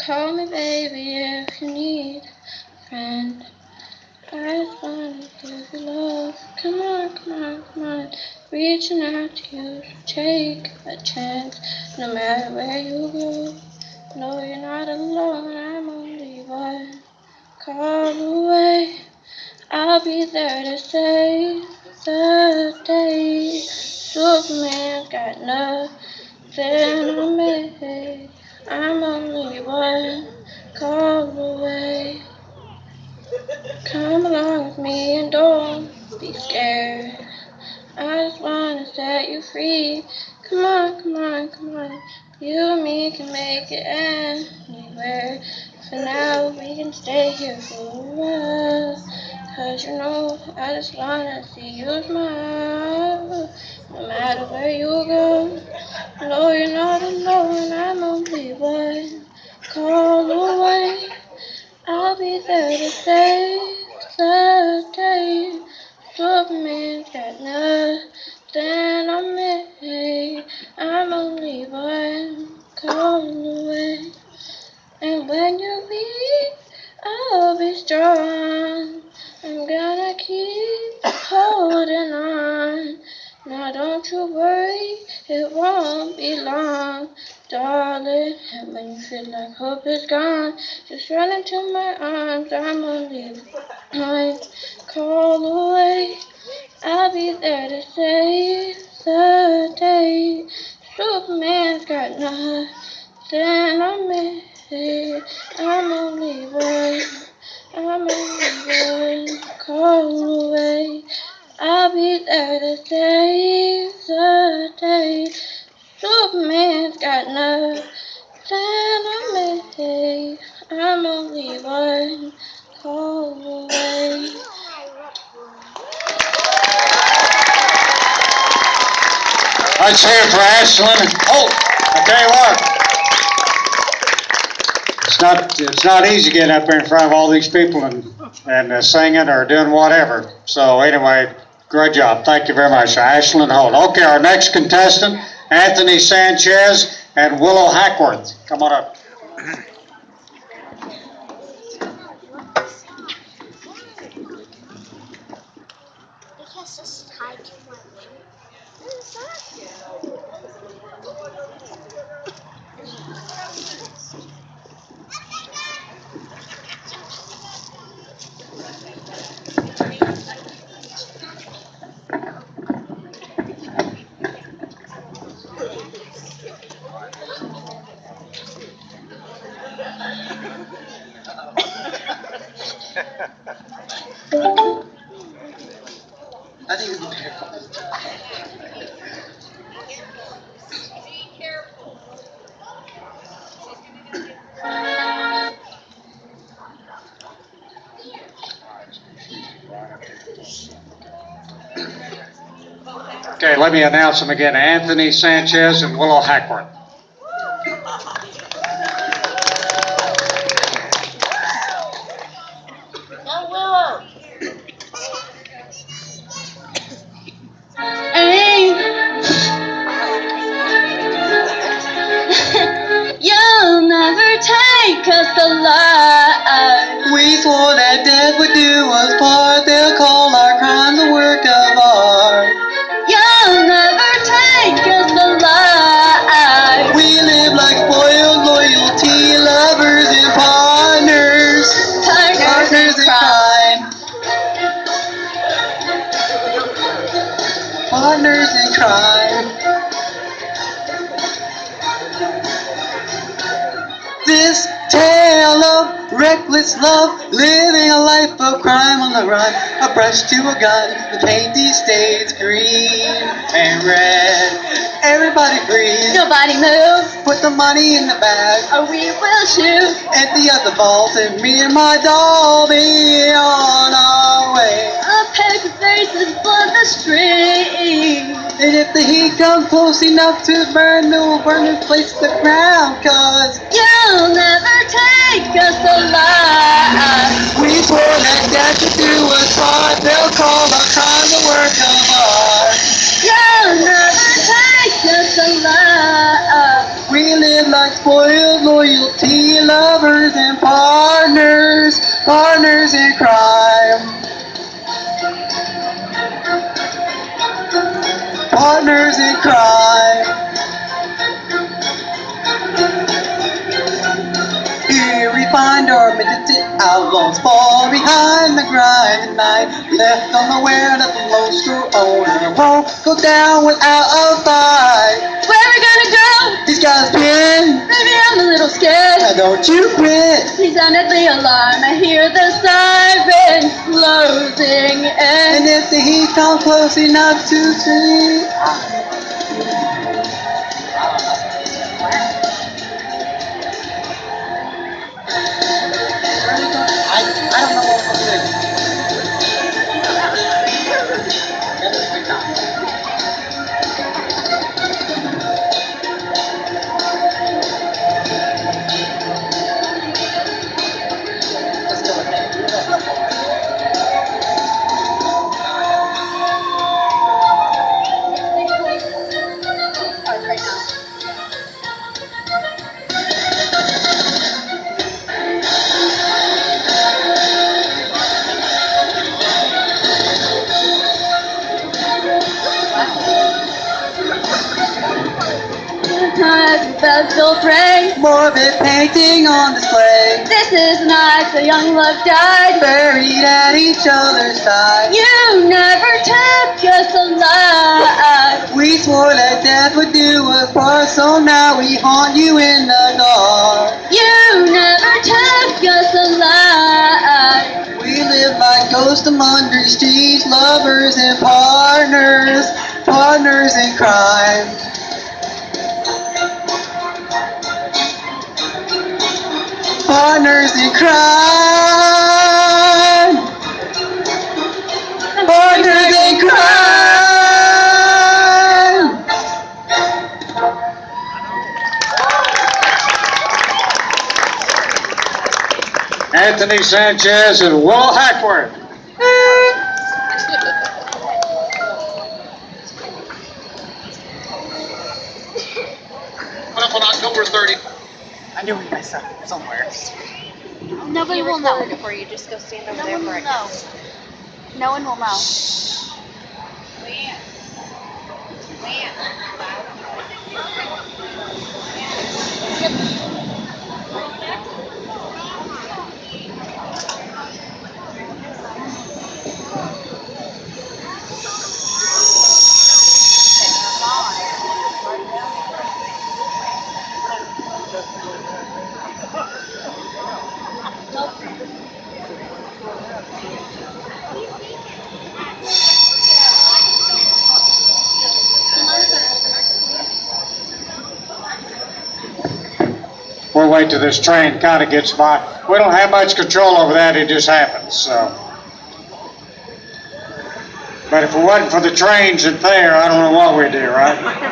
Call me baby if you need a friend. I just wanna give you love. Come on, come on, come on. Reaching out to you, so take a chance. No matter where you go, no, you're not alone. I'm only one call away. I'll be there to save the day. Superman's got nothing on me. I'm only one call away. Come along with me and don't be scared. I just wanna set you free. Come on, come on, come on. You and me can make it anywhere. For now, we can stay here for a while. 'Cause you know, I just wanna see you smile. No matter where you go, no, you're not alone. I'm only one call away. I'll be there to save the day. Superman's got nothing on me. I'm only one call away. And when you're weak, I'll be strong. I'm gonna keep holding on. Now don't you worry, it won't be long, darling. And when you feel like hope is gone, just run into my arms. I'm only one call away. I'll be there to save the day. Superman's got nothing on me. I'm only one call away. I'll be there to save the day. Superman's got nothing on me. I'm only one call away. Let's hear it for Ashlyn Holt. I tell you what, it's not easy getting up here in front of all these people and singing or doing whatever. So anyway, great job. Thank you very much, Ashlyn Holt. Okay, our next contestant, Anthony Sanchez and Willow Hackworth. Come on up. Okay, let me announce them again. Anthony Sanchez and Willow Hackworth. You'll never take us alive. We swore that death would do us part. They'll call our crimes a work of art. You'll never take us alive. We live like spoiled loyalty lovers and partners. Partners in crime. Partners in crime. This tale of reckless love, living a life of crime on the run. A brush to a gun, to paint these states green and red. Everybody breathe. Nobody move, Put the money in the bag. or we will shoot. Empty out the vault, and me and my doll be on our way. A pack of faces flood the street. And if the heat comes close enough to burn, we'll burn this place to the ground. 'Cause You'll never take us alive. we swore that death would do us part. They'll call our crimes a work of art. You'll never take us alive. We live like spoiled loyalty lovers. partners in crime. Here we find our militant outlaws fall behind the grind at night, left unaware that the low store owner won't go down without a fight. Where we gonna go? These guys pin, Maybe I'm a little scared. now don't you quit. Please sounded the alarm. I hear the sirens closing And in. if the heat comes close enough to see, I don't know what I'm doing. Let's go with that. Right now. Bells still ring. Morbid painting on display, This is the night the young love died. buried at each other's side. You never took us alive. We swore that death would do us part, so now we haunt you in the dark. You never took us alive. We live like ghosts among the streets, lovers and partners, partners in crime. Partners in crime. Partners in crime. Anthony Sanchez and Will Hackworth. Put up on October 30th. I knew we messed up somewhere. Nobody will know before you just go stand over there for it. No one will know. We'll wait till this train kind of gets by. We don't have much control over that, it just happens, so. But if it wasn't for the trains and there, I don't know what we'd do, right?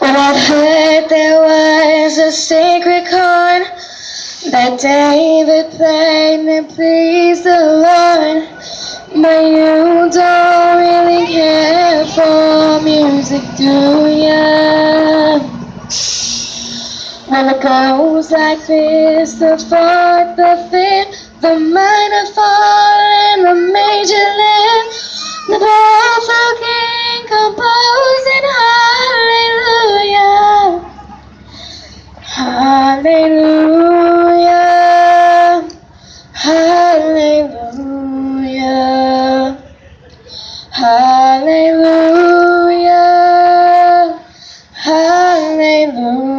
Well, I've heard there was a sacred chord that David played that pleased the Lord. But you don't really care for music, do ya? Well, it goes like this: the fourth, the fifth, the minor fall, and the major lift. The powerful King composing hallelujah, hallelujah, hallelujah, hallelujah, hallelujah.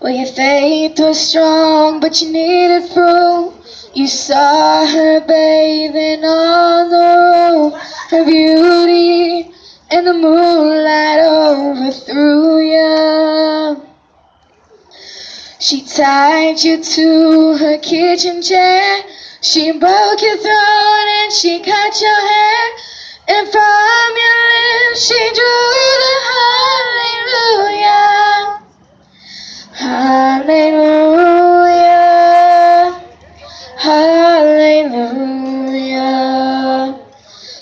Well, your faith was strong, but you needed proof. You saw her bathing on the roof. Her beauty and the moonlight overthrew you. She tied you to her kitchen chair. She broke your throat and she cut your hair. And from your lips she drew the hallelujah. Hallelujah, hallelujah,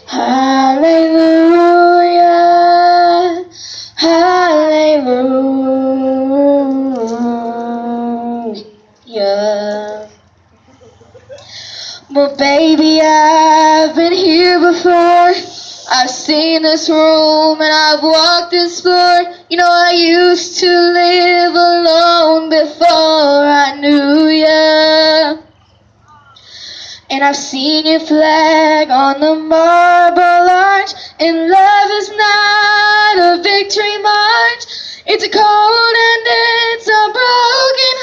hallelujah. I've seen this room and I've walked this floor. You know, I used to live alone before I knew ya. And I've seen your flag on the marble arch. And love is not a victory march. It's a cold and it's a broken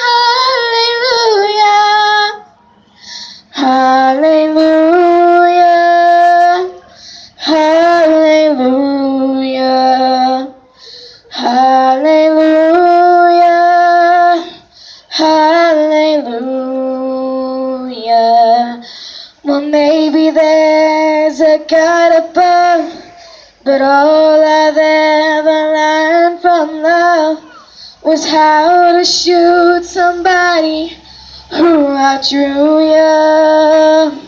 hallelujah. Hallelujah. Hallelujah. Hallelujah. Well, maybe there's a God above, but all I've ever learned from love was how to shoot somebody who outdrew you.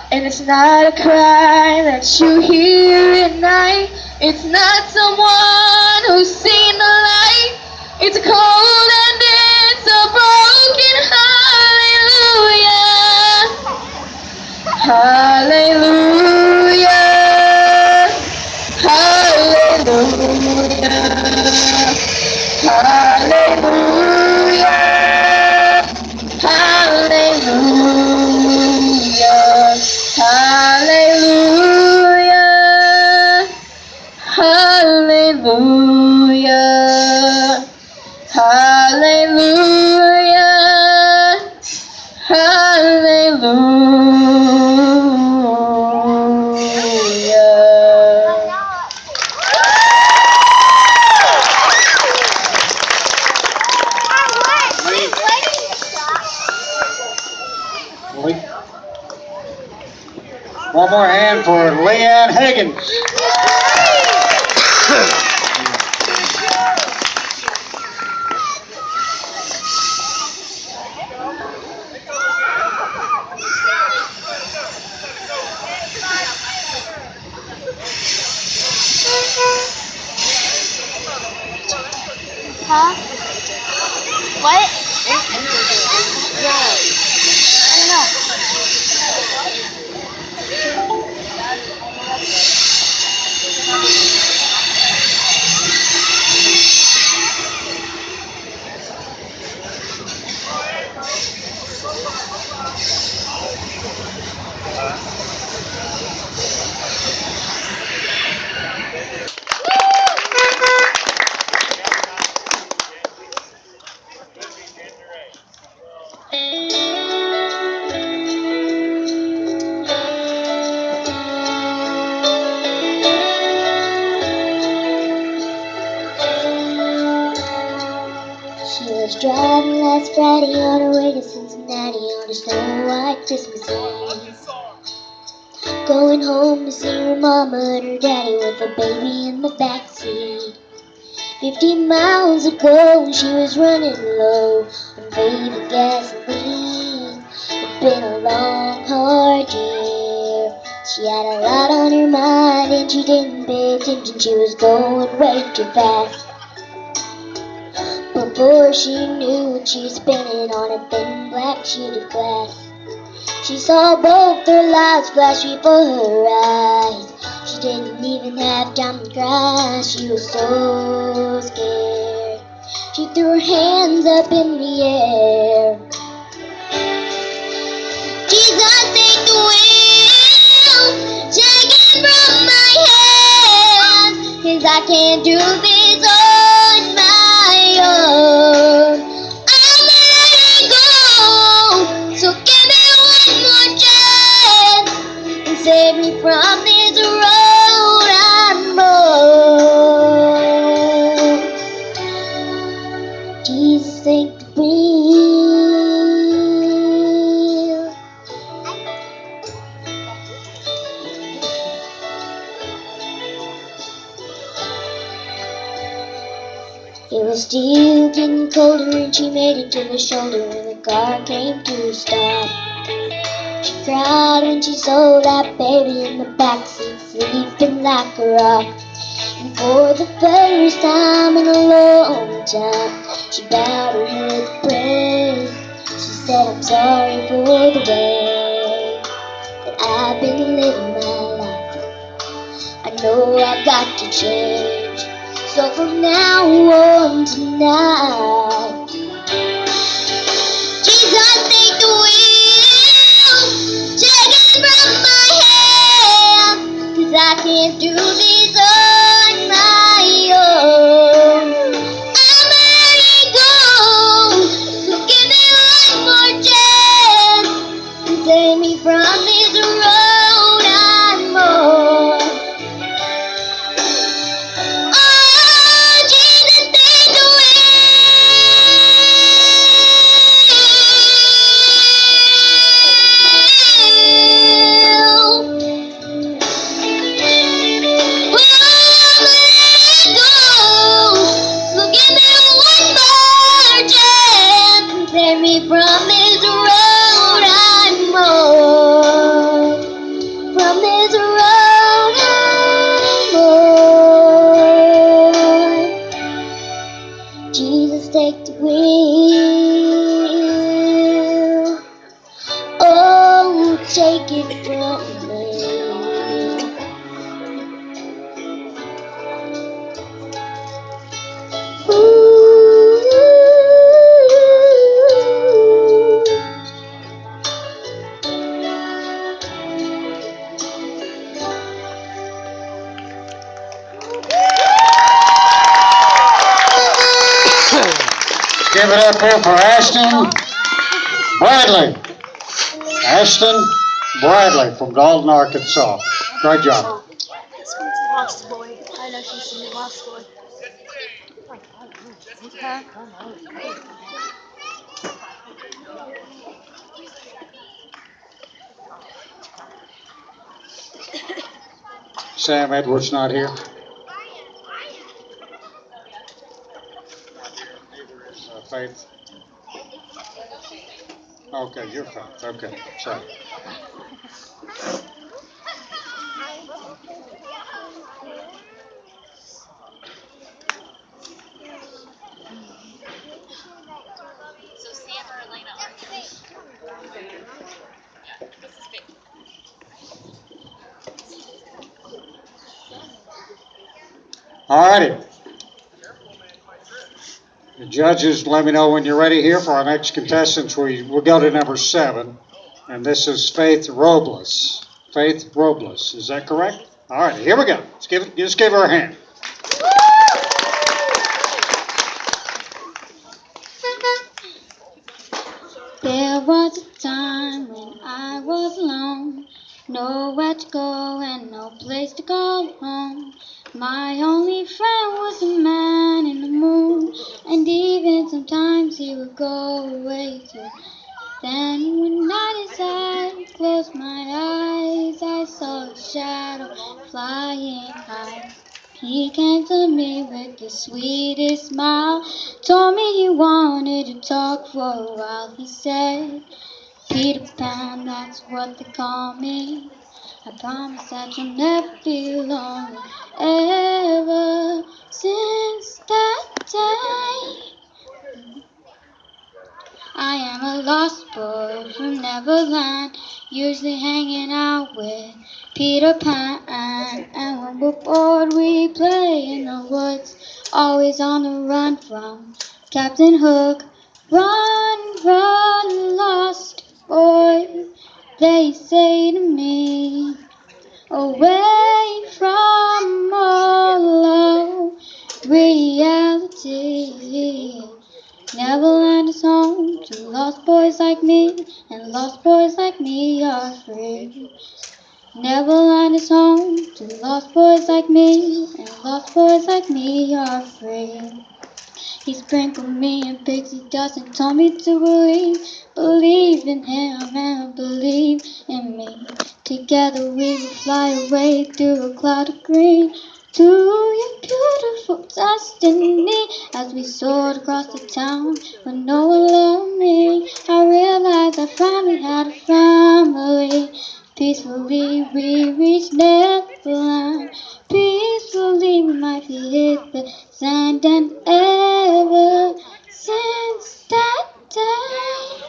And it's not a cry that you hear at night. It's not someone who's seen the light. It's a cold and it's a broken hallelujah. Hallelujah. Hallelujah. Hallelujah. Hallelujah. Hallelujah. Hallelujah. Hallelujah. One more hand for Leanne Higgins. Huh? What? I don't know. She was driving last Friday on her way to Cincinnati on a snow white Christmas Eve. Going home to see her mama and her daddy with a baby in the backseat. 50 miles ago she was running low on faded gasoline. It'd been a long, hard year. She had a lot on her mind and she didn't pay attention. She was going way too fast. Before she knew it, she was spinning on a thin black sheet of glass. She saw both their lives flash before her eyes. She didn't even have time to cry. She was so scared. She threw her hands up in the air. Jesus, take the wheel, take it from my hands, 'cause I can't do this on my own. I'm letting go, so give me one more chance and save me from this road I'm on. Jesus, take the wheel. It was still getting colder and she made it to the shoulder when the car came to a stop. She cried when she saw that baby in the backseat sleeping like a rock. And for the first time in a long time, she bowed her head to pray. She said, I'm sorry for the way that I've been living my life. know I've got to change. So from now on tonight, Jesus, take the wheel, take it from my hand, 'cause I can't do this on my own. I'm ready to go, so give me one more chance to save me from this road I'm on. Oh, Jesus, take the save me from this road I'm on. From this road I'm on. Jesus, take the wheel. Oh, take it from me. Give it up here for Ashton Bradley. Ashton Bradley from Dalton, Arkansas. Great job. This one's Lost Boy. I know she's singing Lost Boy. Sam Edwards not here. Neither is Faith. Okay, you're Faith. Okay, sorry. So Sam or Elena are All righty. The judges, let me know when you're ready here for our next contestants. We'll go to number 7, and this is Faith Robles. Faith Robles, is that correct? All right, here we go. Just give her a hand. There was a time when I was alone, nowhere to go and no place to call home. My only friend was the man in the moon, and even sometimes he would go away too. Then when I decided to close my eyes, I saw a shadow flying high. He came to me with the sweetest smile, told me he wanted to talk for a while. He said, Peter Pan, that's what they call me. I promise that you'll never be lonely. Ever since that day, I am a lost boy from Neverland, usually hanging out with Peter Pan. And when we're bored, we play in the woods, always on the run from Captain Hook. Run, run, lost boy, they say to me, away from all of reality. Neverland is home to lost boys like me, and lost boys like me are free. Neverland is home to lost boys like me, and lost boys like me are free. He sprinkled me in pixie dust and told me to believe in him and believe in me. Together we will fly away through a cloud of green to your beautiful destiny. As we soared across the town with no one loved me, I realized I finally had a family. Peacefully we reached Neverland. Peacefully we might hit the sand, and ever since that day,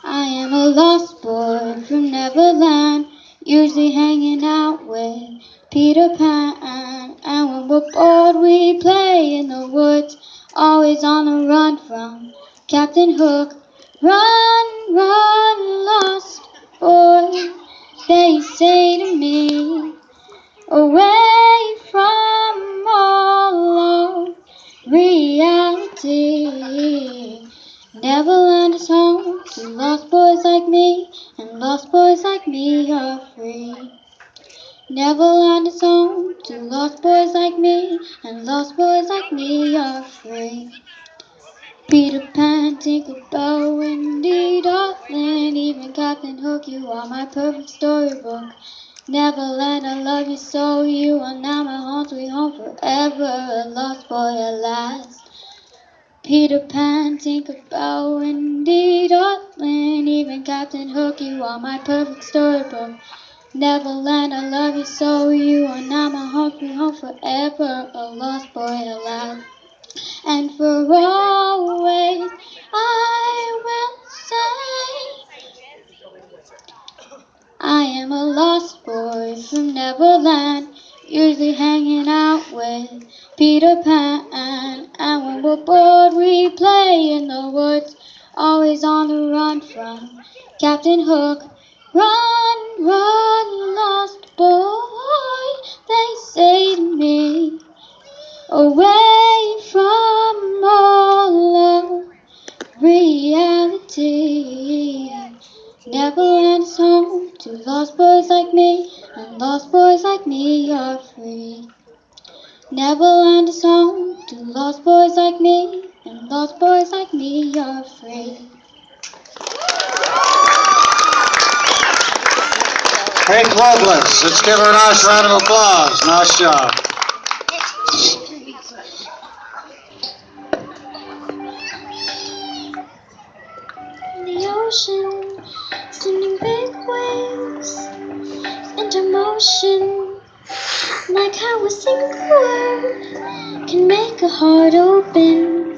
I am a lost boy from Neverland, usually hanging out with Peter Pan. And when we're bored, we play in the woods, always on the run from Captain Hook. Run, run, lost boy, they say to me, away from all of reality. Neverland is home to lost boys like me, and lost boys like me are free. Neverland is home to lost boys like me, and lost boys like me are free. Peter Pan, Tinkerbell, Wendy, Dotland, even Captain Hook, you are my perfect storybook. Neverland, I love you so, you are now my home, sweet home forever, a lost boy at last. Peter Pan, Tinkerbell, Wendy, Dotland, even Captain Hook, you are my perfect storybook. Neverland, I love you so, you are now my home, sweet home forever, a lost boy at last. And for always I will say, I am a lost boy from Neverland, usually hanging out with Peter Pan. And when we're bored, we play in the woods, always on the run from Captain Hook. Run, run, lost boy, they say to me, away from all of reality. Neverland is home to lost boys like me, and lost boys like me are free. Neverland is home to lost boys like me, and lost boys like me are free. Kate Robles, let's give her a nice round of applause. Nice job. The ocean, sending big waves into motion, like how a single word can make a heart open.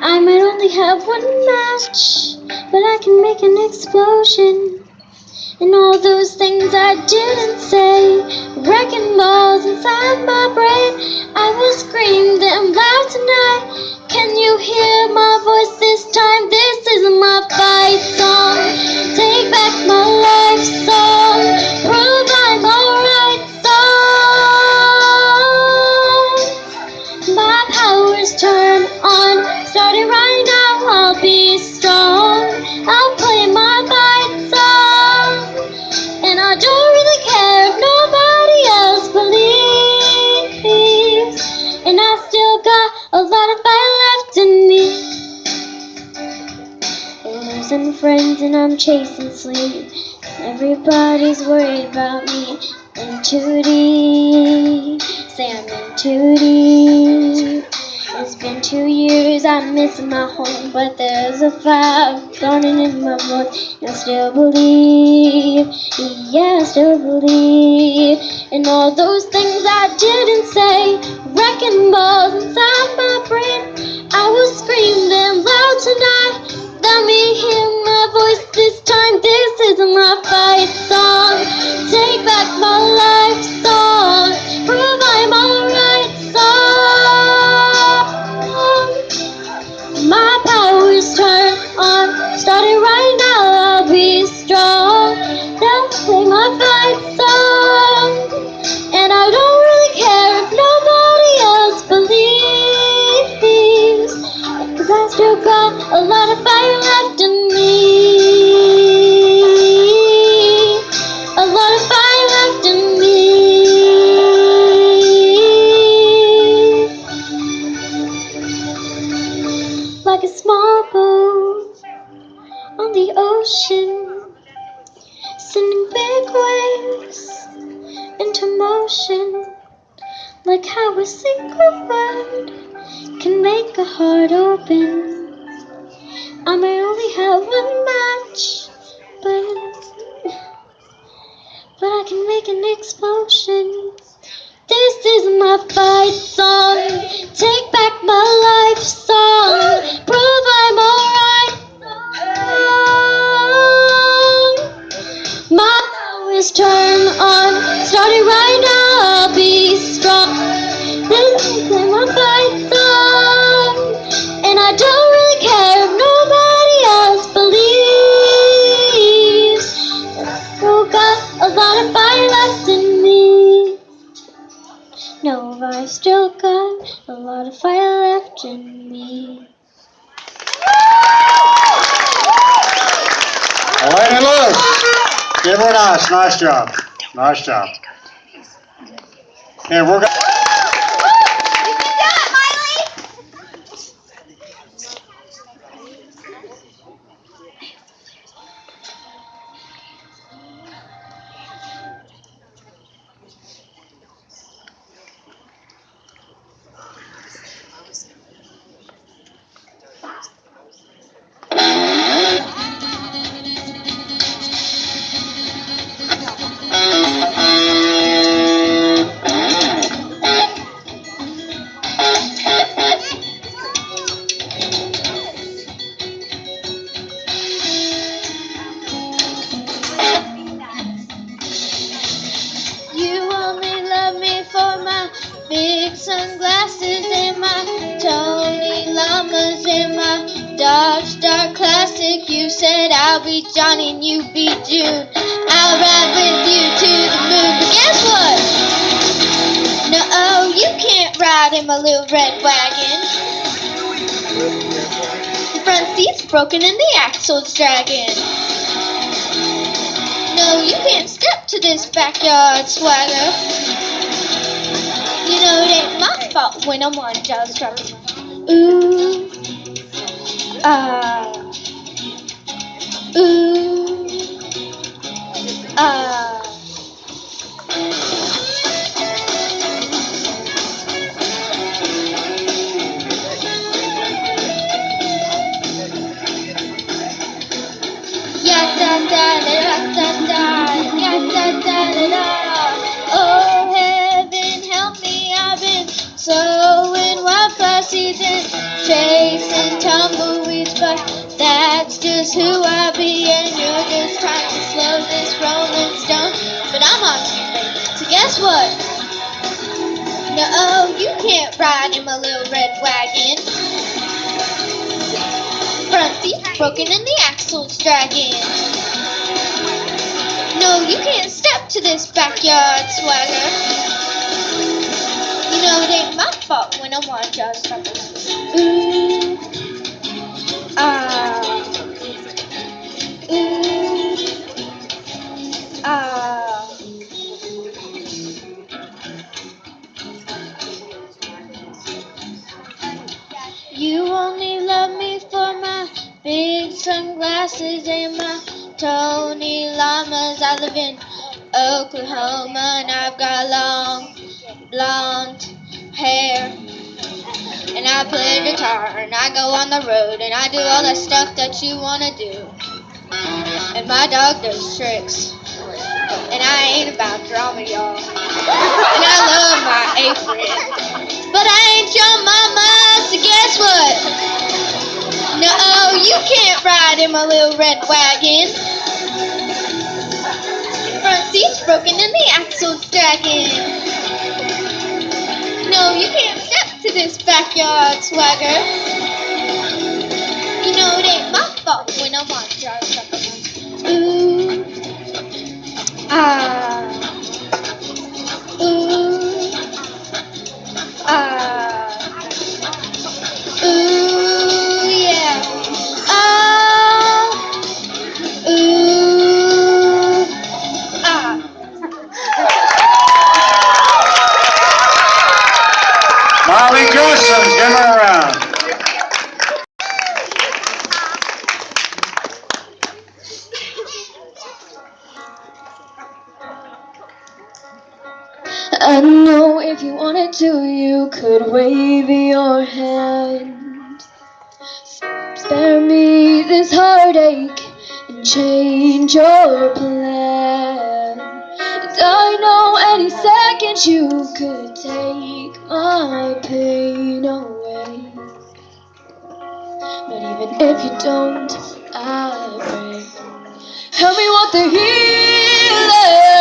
I might only have one match, but I can make an explosion. And all those things I didn't say, wrecking balls inside my brain, I will scream them loud tonight. Can you hear my voice this time? This is my fight song. Take back my life song. Prove I'm alright song. My powers turn on. Starting right now, I'll be strong. I'll play my fight song. And I don't really care if nobody else believes. And I still got a lot of fire left in me. Losing friends and I'm chasing sleep. Everybody's worried about me. In too deep, say I'm in too deep. It's been 2 years, I'm missing my home, but there's a fire burning in my bones. And I still believe, yeah, I still believe in all those things I didn't say. Wrecking balls inside my brain, I will scream them loud tonight. Let me hear my voice this time. This is my fight song. Take back my life song. Prove I'm alright song. My powers turn on. Starting right now, I'll be strong. Now play my fight song. And I don't really care if nobody else believes. 'Cause I still got a lot of fire left in me. A lot of fire left in me. Like a small boat on the ocean, sending big waves into motion, like how a single word can make a heart open. I may only have one match, but I can make an explosion. This is my fight song. Take back my life song. Prove I'm alright song. My power this turn on, starting right now, I'll be strong. This is my fight song, and I don't really care if nobody else believes. Still got a lot of fire left in me. No, I still got a lot of fire left in me. Lady Lewis, give her a nice job. Nice job. And we're going. You can do it, Miley! You only love me for my big sunglasses and my Tony Llamas and my Dodge Star Classic. You said I'll be Johnny and you be June. I'll ride with you to the moon. But guess what? No, you can't ride in my little red wagon. The front seat's broken and the axle's dragging. No, you can't step to this backyard swagger. You know it ain't my fault when I'm on Jaws trucking. Ooh, ah, ooh, ah. Ya da da da da da, ya da da da da. Oh heaven help me, I've been sowing wildflower seeds and chasing tumbleweeds, but that's just who I be, and you're just trying to slow this rolling stone. But I'm on speed, so guess what? No, you can't ride in my little red wagon. Front seat's broken and the axle's dragging. No, you can't step to this backyard swagger. You know it ain't my fault when I'm on Jaws trucking. Ooh, ah, ooh, ah. You only love me for my big sunglasses and my Tony Llamas. I live in Oklahoma and I've got long blonde hair. And I play guitar and I go on the road and I do all the stuff that you wanna do. And my dog does tricks. And I ain't about drama, y'all. And I love my apron. But I ain't your mama, so guess what? No, you can't ride in my little red wagon. Front seat's broken and the axle's dragging. No, you can't step to this backyard swagger. You know it ain't my fault when I'm on Jaws trucking. Ooh, ah, ooh, ah, ooh, yeah, ah, ooh, ah. Molly Joseph, give her a round. I know if you wanted to, you could wave your hand. Spare me this heartache and change your plan. And I know any second you could take my pain away. But even if you don't, I pray. Help me walk the healing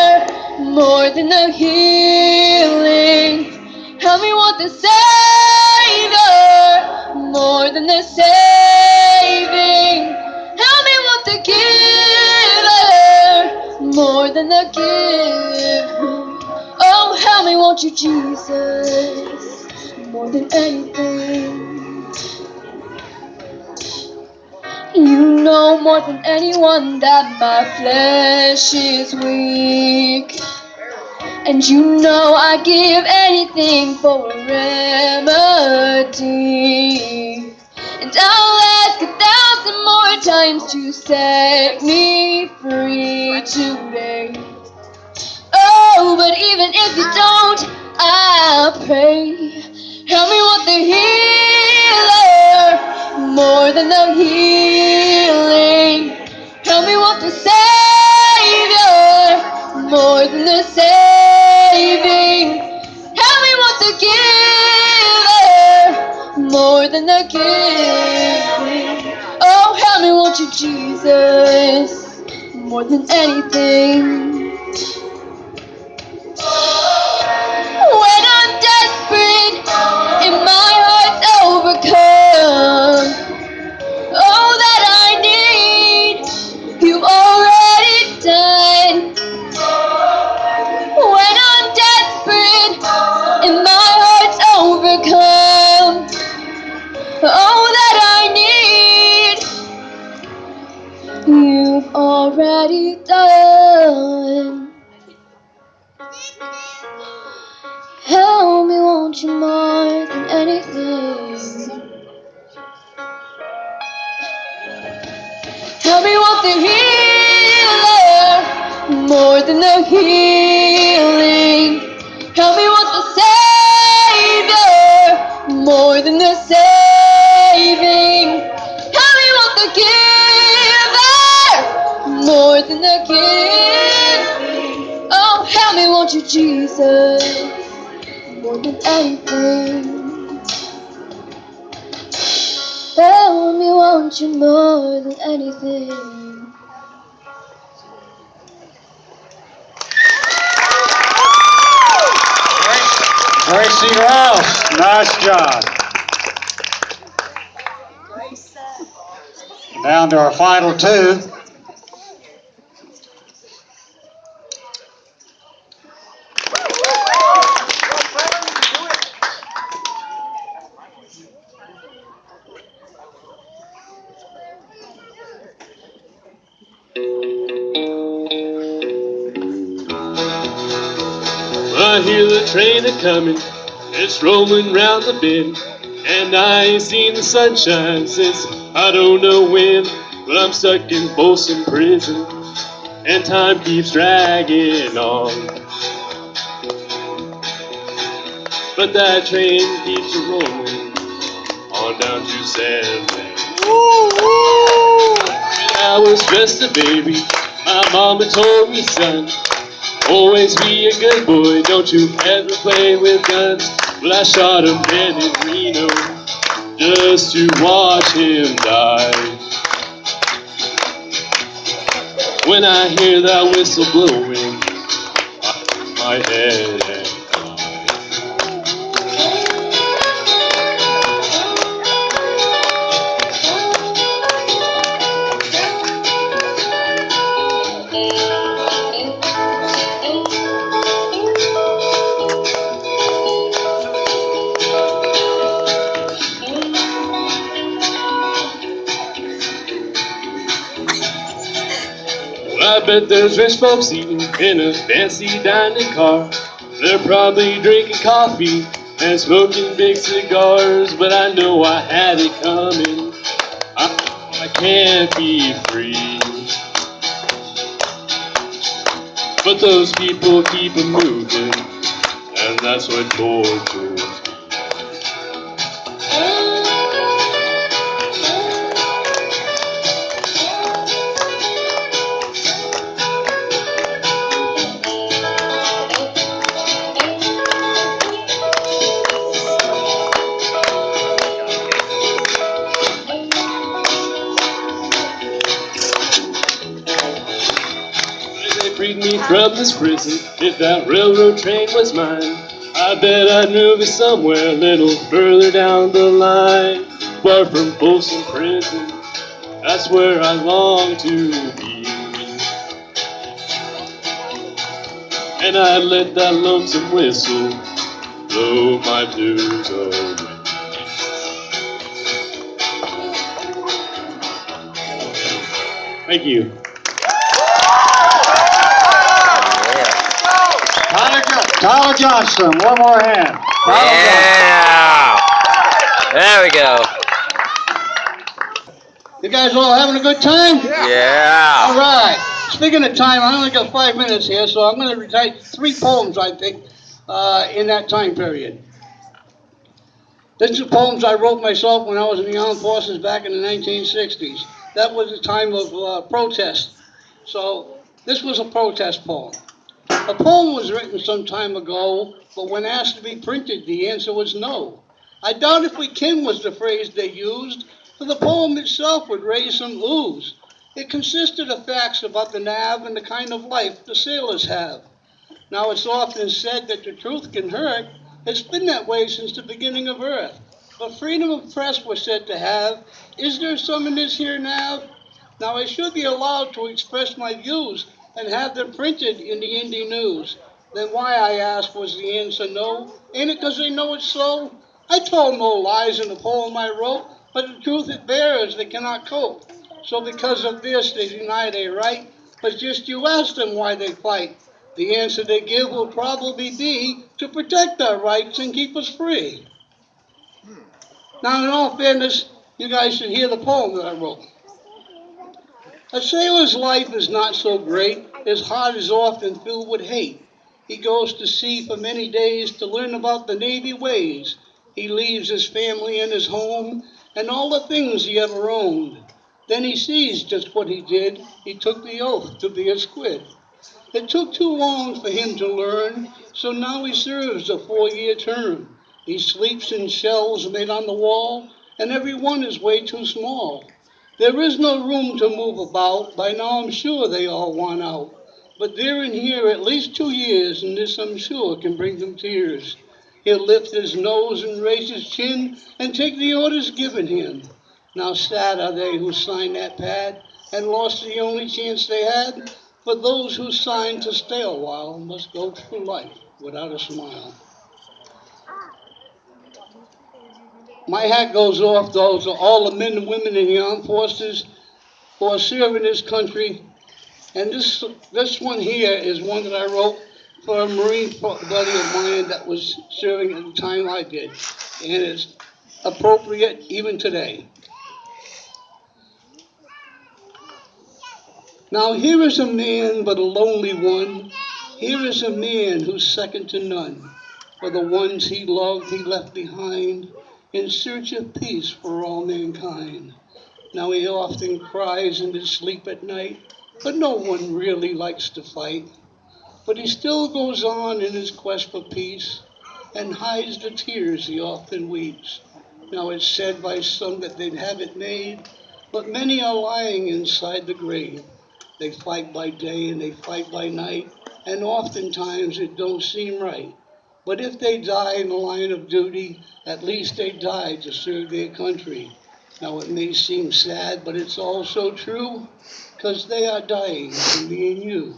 more than the healing. Help me want the Savior more than the saving. Help me want the giver more than the giver. Oh, help me want you, Jesus, more than anything. You know more than anyone that my flesh is weak. And you know I'd give anything for a remedy. And I'll ask 1,000 more times to set me free today. Oh, but even if you don't, I'll pray. Help me want the healer more than the healing. Help me want the Savior more than the saving. Help me want the giver more than the giving. Oh, help me want you, Jesus, more than anything. When I'm desperate and my heart's overcome, all that I need, you've already done. When I'm desperate and my heart's overcome, all that I need, you've already done. Help me want you more than anything. Help me want the healer more than the healing. Help me want the Savior more than the saving. Help me want the giver more than the giving. Oh, help me want you, Jesus, more than anything. Help me want you more than anything. Gracie Rouse, nice job. Down to our final two. I hear the train a-comin', it's rolling round the bend, and I ain't seen the sunshine since I don't know when. But I'm stuck in Folsom Prison, and time keeps dragging on. But that train keeps rolling on down to San Fran. When I was just a baby, my mama told me, son, always be a good boy, don't you ever play with guns. Well, I shot a man in Reno just to watch him die. When I hear that whistle blowing, I hit my head and I bet there's rich folks eating in a fancy dining car. They're probably drinking coffee and smoking big cigars. But I know I had it coming. I can't be free. But those people keep a moving, and that's what tortures me. They freed me from this prison. If that railroad train was mine, I bet I'd move it somewhere a little further down the line. Far from Folsom Prison, that's where I long to be. And I'd let that lonesome whistle blow my blues away. Thank you. Tyler Johnson, one more hand. Tyler Yeah. There we go. You guys all having a good time? All Yeah. right. Speaking of time, I only got 5 minutes here, so I'm going to recite 3 poems, I think, in that time period. These are poems I wrote myself when I was in the armed forces back in the 1960s. That was a time of protest. So this was a protest poem. A poem was written some time ago, but when asked to be printed, the answer was no. I doubt if we can was the phrase they used, for the poem itself would raise some oohs. It consisted of facts about the nav and the kind of life the sailors have. Now it's often said that the truth can hurt. It's been that way since the beginning of Earth. But freedom of press we're said to have. Is there some in this here nav? Now I should be allowed to express my views and have them printed in the Indy News. Then why, I ask, was the answer no? Ain't it 'cause they know it's so? I told no lies in the poem I wrote, but the truth it bears they cannot cope. So because of this they deny they right, but just you ask them why they fight. The answer they give will probably be to protect our rights and keep us free. Now, in all fairness, you guys should hear the poem that I wrote. A sailor's life is not so great. His heart is often filled with hate. He goes to sea for many days to learn about the Navy ways. He leaves his family and his home and all the things he ever owned. Then he sees just what he did. He took the oath to be a squid. It took too long for him to learn, so now he serves a 4-year term. He sleeps in shells made on the wall, and every one is way too small. There is no room to move about, by now I'm sure they all want out. But they're in here at least 2 years, and this I'm sure can bring them tears. He'll lift his nose and raise his chin, and take the orders given him. Now sad are they who signed that pad, and lost the only chance they had. For those who signed to stay a while must go through life without a smile. My hat goes off, though, to all the men and women in the armed forces who are serving this country. And this one here is one that I wrote for a Marine buddy of mine that was serving at the time I did. And it's appropriate even today. Now here is a man, but a lonely one. Here is a man who's second to none. For the ones he loved, he left behind in search of peace for all mankind. Now he often cries in his sleep at night, but no one really likes to fight. But he still goes on in his quest for peace and hides the tears he often weeps. Now it's said by some that they'd have it made, but many are lying inside the grave. They fight by day and they fight by night, and oftentimes it don't seem right. But if they die in the line of duty, at least they died to serve their country. Now it may seem sad, but it's also true, 'cause they are dying for me and you.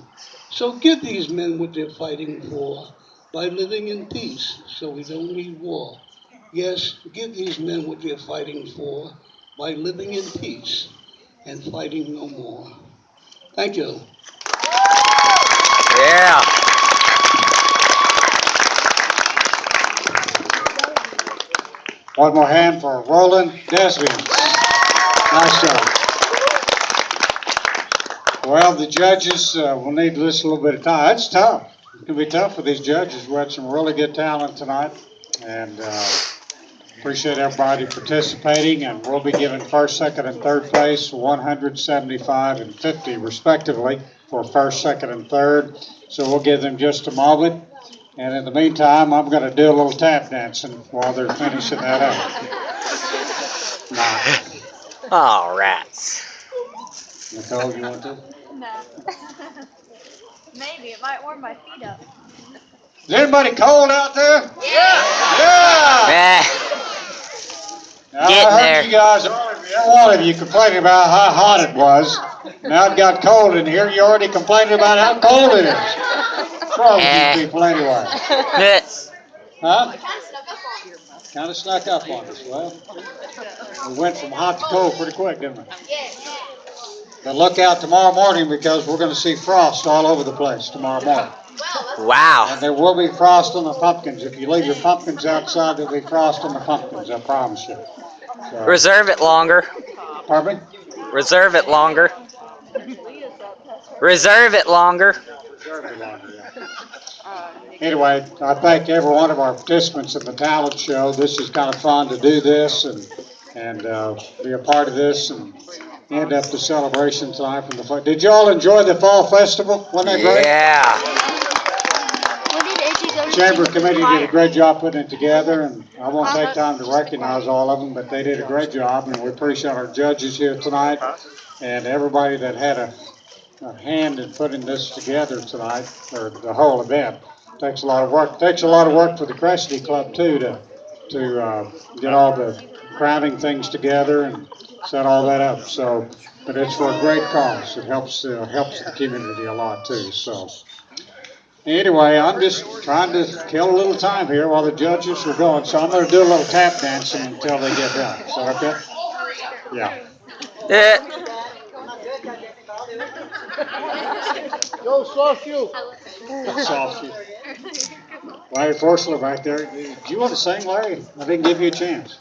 So give these men what they're fighting for, by living in peace so we don't need war. Yes, give these men what they're fighting for, by living in peace and fighting no more. Thank you. Yeah. One more hand for Roland Desvian. Nice job. Well, the judges will need to listen a little bit of time. It's tough. It's going to be tough for these judges. We had some really good talent tonight, and appreciate everybody participating. And we'll be giving first, second, and third place 175 and 50 respectively for first, second, and third. So we'll give them just a moment. And in the meantime, I'm going to do a little tap dancing while they're finishing that up. Oh, rats. Nicole, you want to? No. Maybe it might warm my feet up. Is anybody cold out there? Yeah! Eh, Now, Getting I heard there. you guys, every one of you complaining about how hot it was. Now it got cold in here. You already complaining about how cold it is. What's wrong with you people anyway? eh. Huh? Kind of snuck up on us. Well, we went from hot to cold pretty quick, didn't we? But look out tomorrow morning because we're going to see frost all over the place tomorrow morning. Wow. And there will be frost on the pumpkins. If you leave your pumpkins outside, there'll be frost on the pumpkins, I promise you. So, Reserve it longer. pardon me? Reserve it longer. Reserve it longer. Anyway, I thank every one of our participants in the talent show. This is kind of fun to do this and be a part of this and end up the celebration tonight from the fall. Did you all enjoy the fall festival? Wasn't that great? Yeah. When did AJ go to Chamber see committee fire? did a great job putting it together, and I won't take time to recognize all of them, but they did a great job, and we appreciate our judges here tonight and everybody that had a hand in putting this together tonight, or the whole event. Takes a lot of work. Takes a lot of work for the Crescent Club too to get all the crowding things together and set all that up. So, but it's for a great cause. It helps the community a lot too. So, anyway, I'm just trying to kill a little time here while the judges are going. So I'm going to do a little tap dancing until they get done. Is that okay? Yeah. Eh. Go soft you. Soft you. Larry Forstler back there. Do you want to sing, Larry? I didn't give you a chance.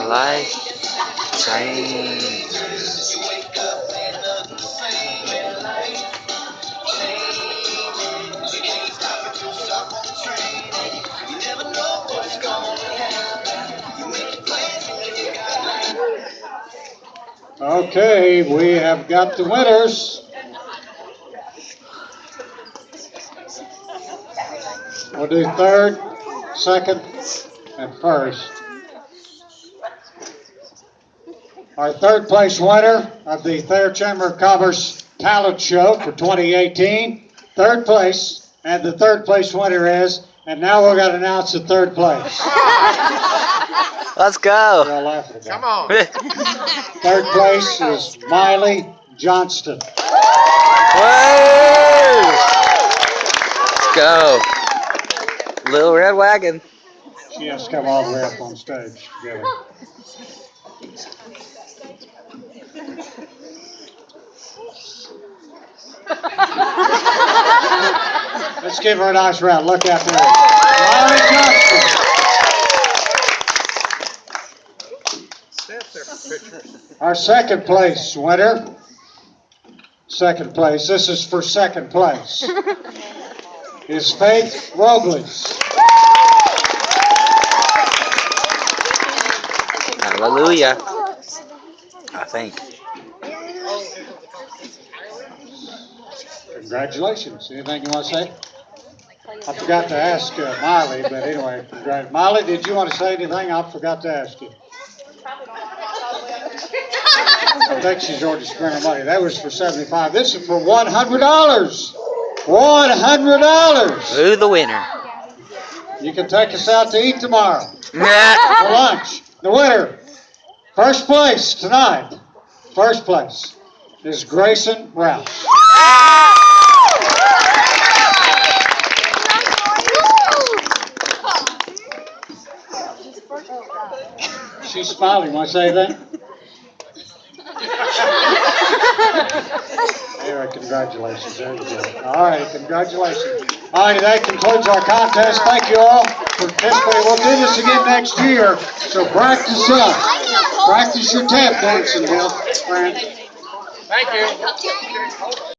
Life change. Okay, we have got the winners. We'll do third, second, and first. Our third place winner of the Thayer Chamber of Commerce Talent Show for 2018. Third place, and the third place winner is, and now we're going to announce the third place. Let's go. You're all laughing about it. Come on. Third place is Miley Johnston. Whoa! Let's go. Little Red Wagon. She has to come all the way up on stage together. Let's give her a nice round. Look out there. Miley Johnston. Our second place winner. Second place. This is for second place. Is Faith Robles. Hallelujah. I think. Congratulations. Anything you want to say? I forgot to ask Miley, but anyway, Miley, did you want to say anything? I forgot to ask you. I think she's already spent her money. That was for $75. This is for $100. $100. Who the winner? You can take us out to eat tomorrow Nah. for lunch. The winner, first place tonight, first place is Grayson Rouse. She's smiling. Want to say anything? Congratulations. There you go. All right, congratulations. All right, that concludes our contest. Thank you all for participating. We'll do this again next year, so practice up. Practice your tap dancing, Bill. Fran. Thank you.